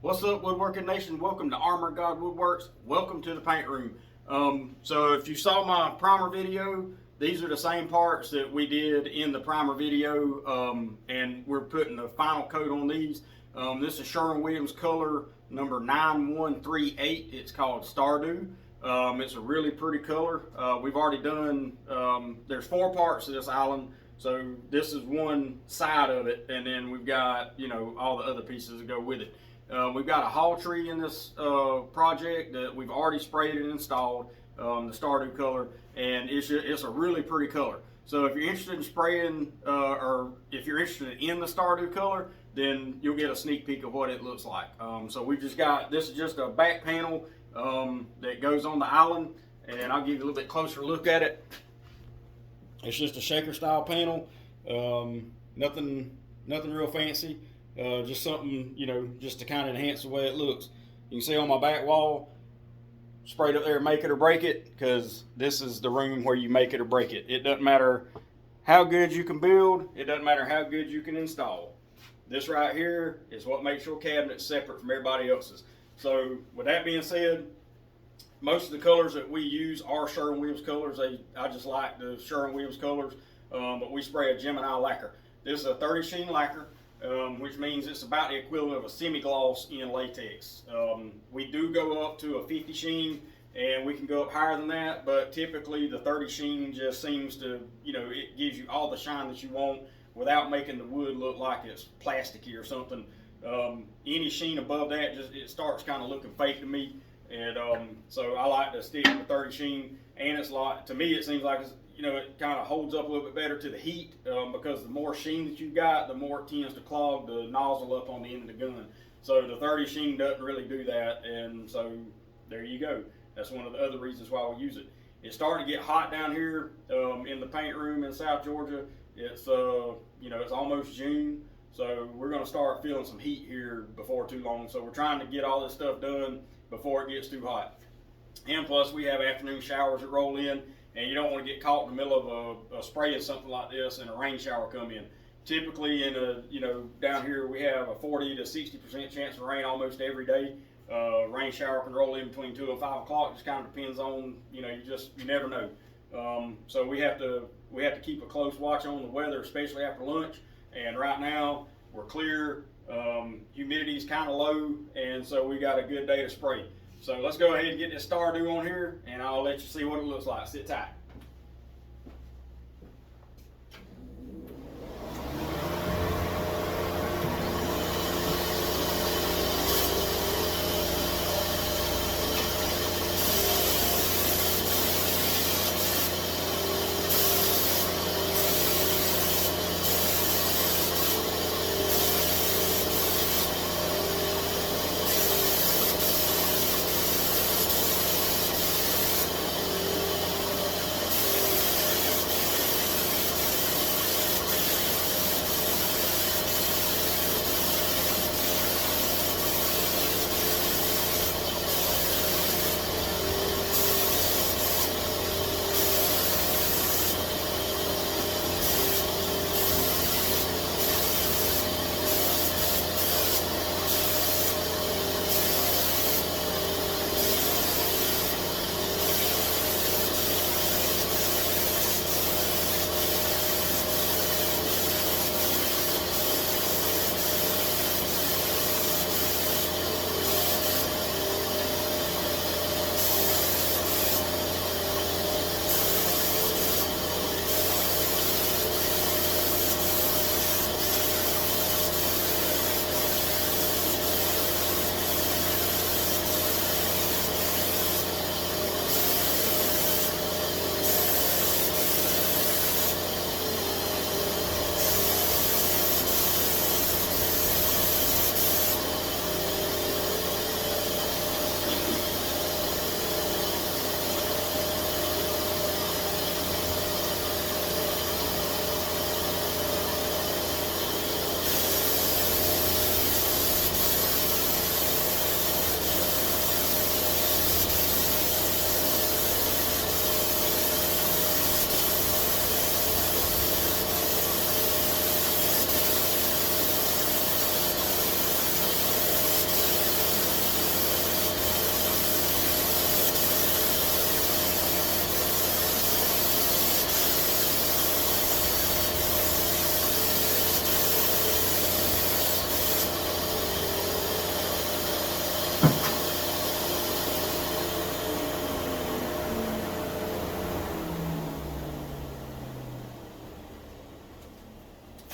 What's up, Woodworking Nation? Welcome to Armor God Woodworks. Welcome to the paint room. So if you saw my primer video, these are the same parts that we did in the primer video, and we're putting the final coat on these. This is Sherwin-Williams color number 9138. It's called Stardew. It's a really pretty color. We've already done, there's 4 parts to this island. So this is one side of it, and then we've got, all the other pieces that go with it. We've got a haul tree in this project that we've already sprayed and installed, the Stardew color, and it's a really pretty color. So if you're interested in spraying, or if you're interested in the Stardew color, then you'll get a sneak peek of what it looks like. So we've just got, this is just a back panel that goes on the island, and I'll give you a little bit closer look at it. It's just a shaker style panel, nothing real fancy. Just something, just to kind of enhance the way it looks. You can see on my back wall, sprayed up there, make it or break it, because this is the room where you make it or break it. It doesn't matter how good you can build, it doesn't matter how good you can install. This right here is what makes your cabinet separate from everybody else's. So with that being said, most of the colors that we use are Sherwin-Williams colors. I just like the Sherwin-Williams colors, but we spray a Gemini lacquer. This is a 30 sheen lacquer. Which means it's about the equivalent of a semi-gloss in latex. We do go up to a 50 sheen, and we can go up higher than that, but typically the 30 sheen just seems to, it gives you all the shine that you want without making the wood look like it's plasticky or something. Any sheen above that, it starts kind of looking fake to me, and so I like to stick with 30 sheen, and to me it seems like it's, it kind of holds up a little bit better to the heat, because the more sheen that you've got, the more it tends to clog the nozzle up on the end of the gun. So the 30 sheen doesn't really do that, and so there you go. That's one of the other reasons why we use it. It's starting to get hot down here in the paint room in South Georgia. It's it's almost June, so we're going to start feeling some heat here before too long. So we're trying to get all this stuff done before it gets too hot. And plus, we have afternoon showers that roll in, and you don't want to get caught in the middle of a spraying something like this and a rain shower come in. Typically, down here we have a 40 to 60% chance of rain almost every day. Rain shower can roll in between 2 and 5 o'clock. Just kind of depends on, you never know. So we have to keep a close watch on the weather, especially after lunch. And right now we're clear. Humidity's kind of low, and so we got a good day to spray. So let's go ahead and get this Stardew on here, and I'll let you see what it looks like. Sit tight.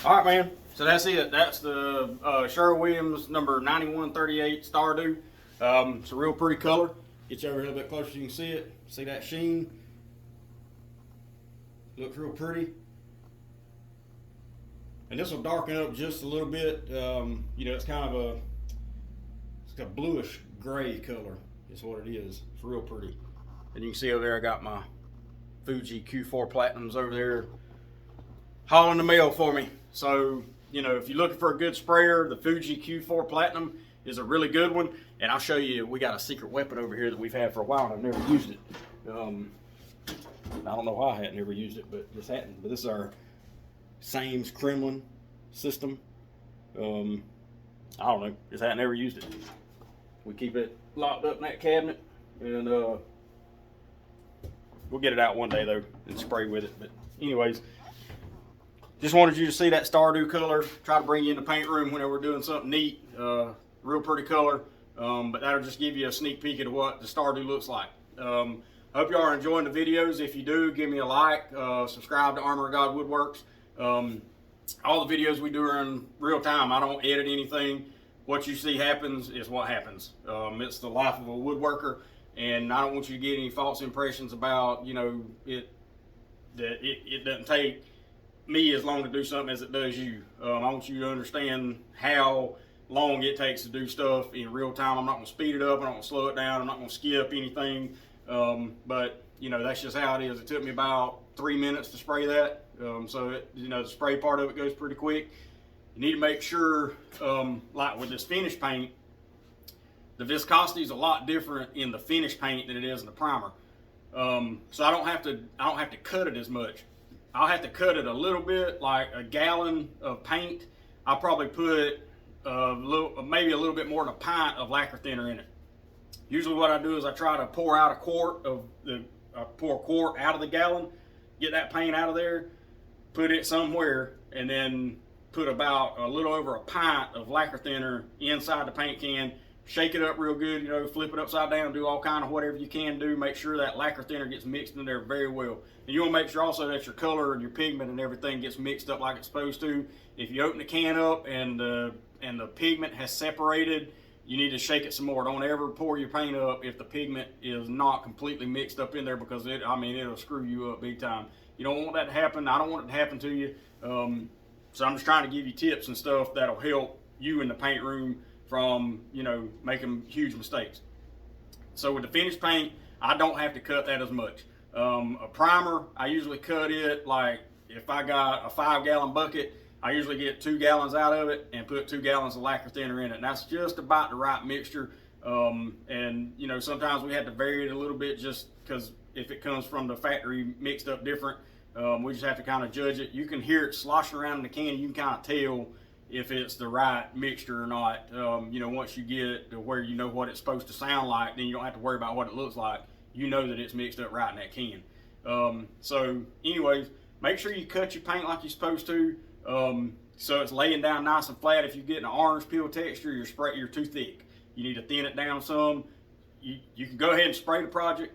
All right, man. So that's it. That's the Sherwin-Williams number 9138 Stardew. It's a real pretty color. Get you over here a little bit closer so you can see it. See that sheen? Looks real pretty. And this will darken up just a little bit. You know, it's kind of a bluish gray color is what it is. It's real pretty. And you can see over there I got my Fuji Q4 Platinums over there hauling the mail for me. So, you know, if you're looking for a good sprayer, the Fuji Q4 Platinum is a really good one. And I'll show you, we got a secret weapon over here that we've had for a while and I've never used it. I don't know why I hadn't never used it, but this hadn't. But this is our Sames Kremlin system. I don't know, just hadn't never used it. We keep it locked up in that cabinet, and we'll get it out one day though and spray with it. But anyways, just wanted you to see that Stardew color. Try to bring you in the paint room whenever we're doing something neat. Real pretty color, but that'll just give you a sneak peek at what the Stardew looks like. I hope you are enjoying the videos. If you do, give me a like, subscribe to Armor of God Woodworks. All the videos we do are in real time. I don't edit anything. What you see happens is what happens. It's the life of a woodworker, and I don't want you to get any false impressions about, you know, it doesn't take me as long to do something as it does you. I want you to understand how long it takes to do stuff in real time. I'm not going to speed it up. I'm not going to slow it down. I'm not going to skip anything. But you know, that's just how it is. It took me about 3 minutes to spray that. So you know, the spray part of it goes pretty quick. You need to make sure, like with this finish paint, the viscosity is a lot different in the finish paint than it is in the primer. So I don't have to cut it as much. I'll have to cut it a little bit, like a gallon of paint. I'll probably put maybe a little bit more than a pint of lacquer thinner in it. Usually what I do is I try to pour out a quart out of the gallon, get that paint out of there, put it somewhere, and then put about a little over a pint of lacquer thinner inside the paint can, shake it up real good, you know, flip it upside down, do all kind of whatever you can do, make sure that lacquer thinner gets mixed in there very well. And you want to make sure also that your color and your pigment and everything gets mixed up like it's supposed to. If you open the can up and the pigment has separated, you need to shake it some more. Don't ever pour your paint up if the pigment is not completely mixed up in there, because it'll screw you up big time. You don't want that to happen. I don't want it to happen to you. So I'm just trying to give you tips and stuff that'll help you in the paint room from, you know, making huge mistakes. So with the finished paint, I don't have to cut that as much. A primer, I usually cut it, like if I got a 5-gallon bucket, I usually get 2 gallons out of it and put 2 gallons of lacquer thinner in it. And that's just about the right mixture. And you know, sometimes we have to vary it a little bit just because if it comes from the factory mixed up different, we just have to kind of judge it. You can hear it sloshing around in the can. You can kind of tell if it's the right mixture or not. You know, once you get it to where you know what it's supposed to sound like, then you don't have to worry about what it looks like. You know that it's mixed up right in that can. So anyways, make sure you cut your paint like you're supposed to. So it's laying down nice and flat. If you get an orange peel texture, you're too thick. You need to thin it down some. You can go ahead and spray the project,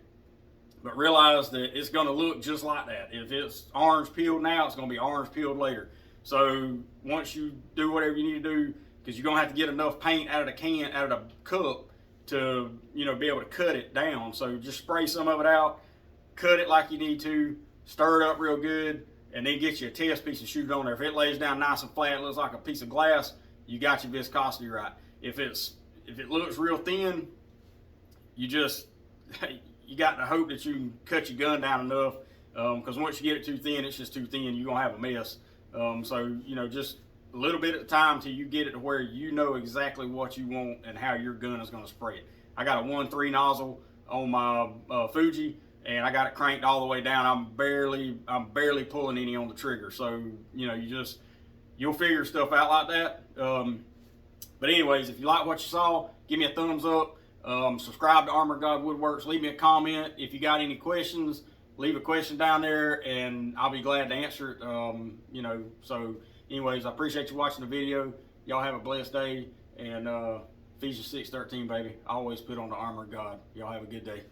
but realize that it's going to look just like that. If it's orange peeled now, it's going to be orange peeled later. So once you do whatever you need to do, because you're going to have to get enough paint out of the can, out of the cup, to, you know, be able to cut it down. So just spray some of it out, cut it like you need to, stir it up real good, and then get you a test piece and shoot it on there. If it lays down nice and flat, it looks like a piece of glass, you got your viscosity right. If it looks real thin, you got to hope that you can cut your gun down enough, because once you get it too thin, it's just too thin. You're gonna have a mess. So you know, just a little bit at a time till you get it to where you know exactly what you want and how your gun is gonna spray it. I got a 1.3 nozzle on my Fuji, and I got it cranked all the way down. I'm barely pulling any on the trigger. So you know, you'll figure stuff out like that. But anyways, if you like what you saw, give me a thumbs up. Subscribe to Armor God Woodworks. Leave me a comment. If you got any questions, leave a question down there and I'll be glad to answer it. You know, so anyways, I appreciate you watching the video. Y'all have a blessed day, and Ephesians 6:13, baby. I always put on the armor of God. Y'all have a good day.